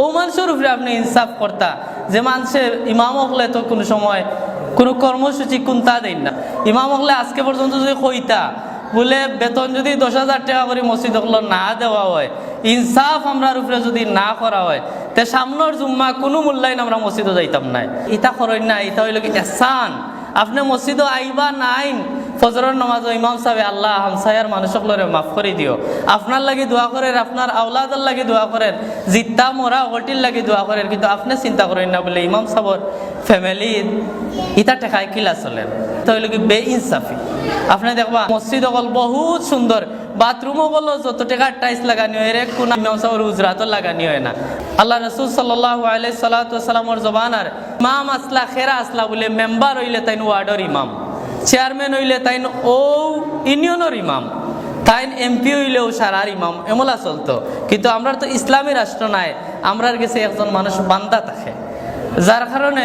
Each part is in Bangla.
ও মানুষের উপরে আপনি ইনসাফ করতা যে মানুষের ইমাম হলে তো কোনো সময় কোনো কর্মসূচি কোনটা দেন না। ইমাম হলে আজকে পর্যন্ত যদি কইতা বলে বেতন যদি 10,000 টাকা করে মসজিদ হলো না দেওয়া হয়, ইনসাফ আমরার উপরে যদি না করা হয়, তে সামনের জুম্মা কোনো মূল্যায়ন আমরা মসজিদে যাইতাম নাই। ইটা করেন না, ইটা হইল কি এহসান। আপনি মসজিদে আইবা নাইন, ফজরের নামাজ ইমাম সাহেব আল্লাহ হামসায়ার মানুষগুলোরে মাফ করে দিও, আপনার লাগি দোয়া করেন, আপনার আওলাদের লাগি দোয়া করেন, জিত্তা মরা ওটির লাগি দোয়া করেন, কিন্তু আপনি চিন্তা করেন না বলে ইমাম সাহেবর ফ্যামিলি ইটা টেকায় কিলা চলেন, তো হইল কি বে ইনসাফি। আপনি দেখবা মসজিদ অকল বহুত সুন্দর, বাথরুমও বলো যত টাকার টাইলস লাগানি হয়, এক কোন ইমাম সাহেবের উজরাতও লাগানি হয় না। আল্লাহ রাসূল সাল্লাল্লাহু আলাইহি সাল্লামের জবানার ইমাম আসলা খেরা আসলা বলে মেম্বার হইলে তাইন ওয়ার্ডের ইমাম, চেয়ারম্যান হইলে তাইন ও ইউনিয়নের ইমাম, তাইন এমপি হইলেও সারার ইমাম, এমলা চলতো। কিন্তু আমরা তো ইসলামী রাষ্ট্র নাই, আমরার কাছে একজন মানুষ বান্দা থাকে, যার কারণে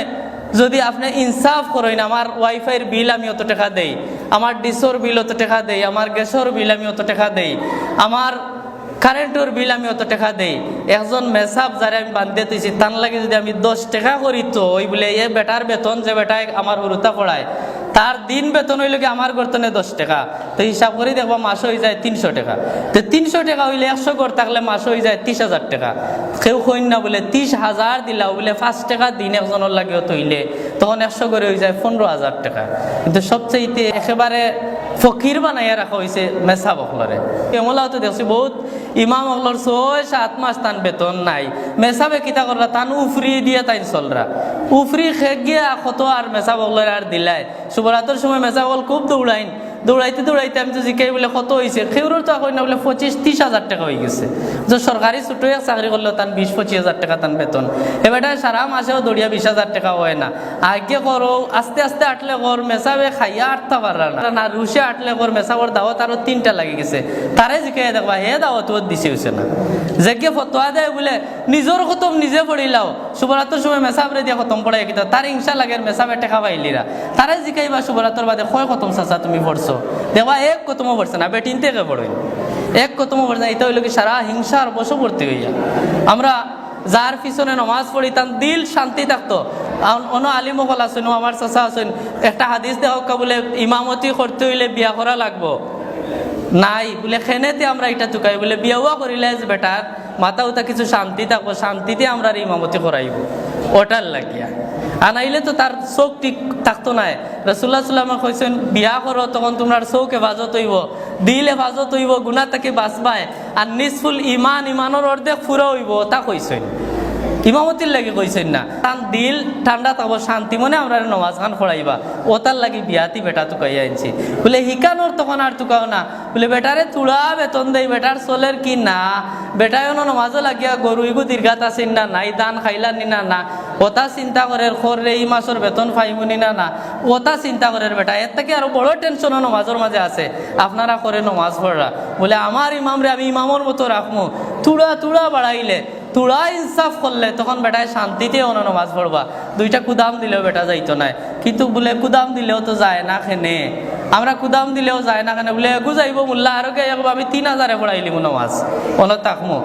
যদি আপনি ইনসাফ করেন, আমার ওয়াইফাইয়ের বিল আমি অত টাকা দেই, আমার ডিসোর বিল অত টাকা দেই, আমার গ্যাসের বিল আমি অত টাকা দেই, আমার কারেন্টের বিল আমি অত টাকা দেই, একজন মেসাব যারা আমি বান্ধে দিয়েছি তার লাগে যদি আমি 10 টাকা করি, তো ওই বলে এ বেটার বেতন যে বেটায় আমার হুরুতা পড়ায় তার দিন বেতন হইল কি আমার গর্তনে 10 টাকা, তো হিসাব করে দেখবা মাস হয়ে যায় 300 টাকা। তো 300 টাকা হইলে 100 গড় থাকলে মাস হয়ে যায় 30,000 টাকা। কেউ কইন না বলে 30,000 দিলা বলে 5 টাকা দিন একজনের লাগেও তৈলে, তখন 100 করে হয়ে যায় 15,000 টাকা। কিন্তু সবচেয়ে একেবারে ফকির বানাইয়া রাখা হয়েছে মেসাব অকলরে। এমলাও তো দেখছি বহুত ইমাম অকলর 6-7 মাস তান বেতন নাই, মেসাবে কিতা করলা তান উফরি দিয়ে তাই চলরা, উফরি খেক গিয়া কত আর মেসাব অকলরে আর দিলাই। শুভরাতের সময় মেসাব অকল খুব দৌড়াইতে দৌড়াইতে আমি তো জিকাই বলে কত হয়েছে, খেউরের তো এখন না বলে 25-30,000 টাকা হয়ে গেছে। যে সরকারি ছোট এক চাকরি করলেও তান 20-25,000 টাকা তান বেতন, এবার সারা মাসেও দৌড়িয়া 20,000 টাকা হয় না। আগে করো আস্তে আস্তে আটলে কর, মেসাবে খাইয়া আটতে পারা না, রুশে আটলে কর, মেসাবর দাওয়াত আরো 3টা লাগে গেছে, তারে জিকাই দেখবা হে দাওয়াত দিছে হয়েছে না। যে ফতোয়া দেয় বলে নিজের খতম নিজে পড়িলাও, শুভরাতের সময় মেসাবরে দিয়ে খতম পড়াই কিন্তু তার হিংসা লাগে মেসাবে টেকা পাইলিরা, তারে জিকাইবা শুভরাতের বাদে কয় খতম চাচা তুমি পড়ছো, দেখবা এক কতমও পড়ছে না, বেটিন থেকে পড়ই এক কতমও পড়ছে না। এটা হইল কি সারা হিংসার বশবর্তী হইয়া আমরা যার পিছনে নমাজ পড়ি তার দিল শান্তি থাকতো। অন্য আলিমকল আছেন, আমার চাচা আছেন, একটা হাদিস দেওয়া বলে ইমামতি করতে হইলে বিয়া করা লাগবো নাই বলে খেনেতে আমরা এটা চুকাই বলে বিয়াওয়া করিলে বেটার মাথা উতা কিছু শান্তি থাকবো, শান্তিতে আমরা ইমামতি করাইব ওটার লাগিয়া, আনাইলে তো তার চোখ ঠিক থাকতো নাই। রাসূলুল্লাহ সাল্লাল্লাহু আলাইহি ওয়াসাল্লাম কইছেন বিয়া করো তখন তোমার চোখ হেফাজত হইব, দিল হেফাজত হইব, গুনাহ থেকে বাঁচবাই, আর নিসফুল ইমান, ইমানের অর্ধেক পুরা হইব, তা কইছেন ইমামতির লাগি কইছেন না। তার দিল ঠান্ডা থাকবো, শান্তি মনে আমরা নমাজ খান পড়াইবা, ও তার লাগি বিয়াতি বেটা তুকাইয়া আনছি বলে হিকানোর তখন আর তুকাও না বলে বেটারে তুড়া বেতন দেই, বেটার চলের কি না, বেটায়ও নমাজও লাগিয়া গরুইগু দীর্ঘাত আছেন না নাই, দান খাইলা নি না না, ওটা চিন্তা করে খরে এই মাসের বেতন ফাইমুনি না না, ওটা চিন্তা করে বেটা। এর থেকে আরো বড় টেনশনও নমাজের মাঝে আছে, আপনারা করে নমাজ পড়া বলে আমার ইমামরে আমি ইমামর মতো রাখবো, তুড়া বাড়াইলে তুড়া ইনসাফ করলে তখন বেটায় শান্তিতে অন্য নমাজ পড়বা। 2টা কুদাম দিলেও বেটা যাইতো না, কিন্তু বলে কুদাম দিলেও তো যায় না খেনে, আমরা কুদাম দিলেও যায় না কেন বলে এগু যাইব মোল্লা আরো কে আমি 3,000 পড়াইলিম নমাজ অন তাকমো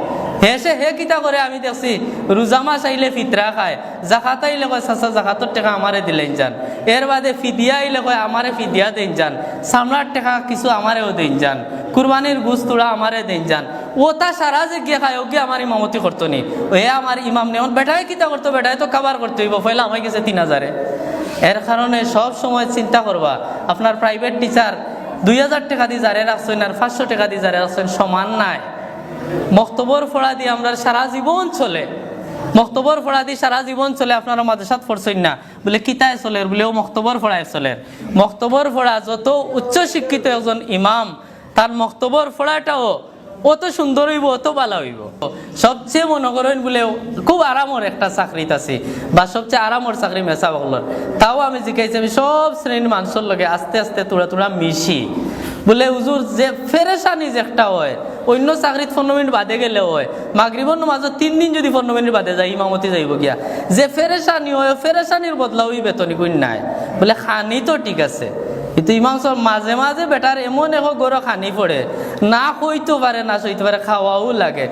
হেসে হে কিতা করে। আমি দেখছি রোজা মাস আইলে ফিতরা খায়, জাকাত আইলে কয় চাচা জাকাতের টাকা আমারে দিলেন যান, এর বাদে ফিদিয়া আইলে কয় আমারে ফিদিয়া দেন যান, সামলার টাকা কিছু আমারেও দেন যান, কুরবানির গুস তুড়া আমারে দেন যান, ওটা সারা যে গিয়ে খায় ওকে আমার ইমামতি করতো নি, এ আমার ইমাম নেই বেটায় কিতা করতো, বেটায় তো কাবার করতে হইব, পয়লা আমার গেছে 3,000। এর কারণে সব সময় চিন্তা করবা আপনার প্রাইভেট টিচার 2,000 টাকা দিয়ে যারে রাখছেন আর 500 টাকা দিয়ে যারে রাখছেন সমান নাই। মক্তবর পড়া দিয়ে আমরা সারা জীবন চলে, মক্তবর পড়া দিয়ে সারা জীবন চলে, আপনারা মাদ্রাসাত পড়ছেন না বলে কিতায় চলে বলে ও মক্তবর পড়ায় চলে। মক্তবর পড়া যত উচ্চ শিক্ষিত একজন ইমাম তার মক্তবর পড়াটাও অত সুন্দর হইব, অত ভালো হইব। সবচেয়ে মনে করেন বলে খুব আরামর একটা চাকরিত আছে বা সবচেয়ে আরামর চাকরি মেসা বকলর, তাও আমি জিজ্ঞাসি আমি সব শ্রেণীর মানুষের লগে আস্তে আস্তে তুড়া মিশি বলে হুজুর যে ফেরেশানি যে একটা হয় অন্য চাকরিত 15 মিনিট বাদে গেলে হয়, মাগরিবর নামাজত 3 দিন যদি 15 মিনিট বাদে যায় ইমামতি যাইব গিয়া, যে ফেরেশানি হয় ফেরেশানির বদলা ওই বেতনই কই নাই বলে খানি তো ঠিক আছে, কিন্তু ইমাম সাহেব মাঝে মাঝে বেটার এমন এখন গরো খানি পড়ে না কইতে পারে না সইতে পারে, খাওয়াও লাগে।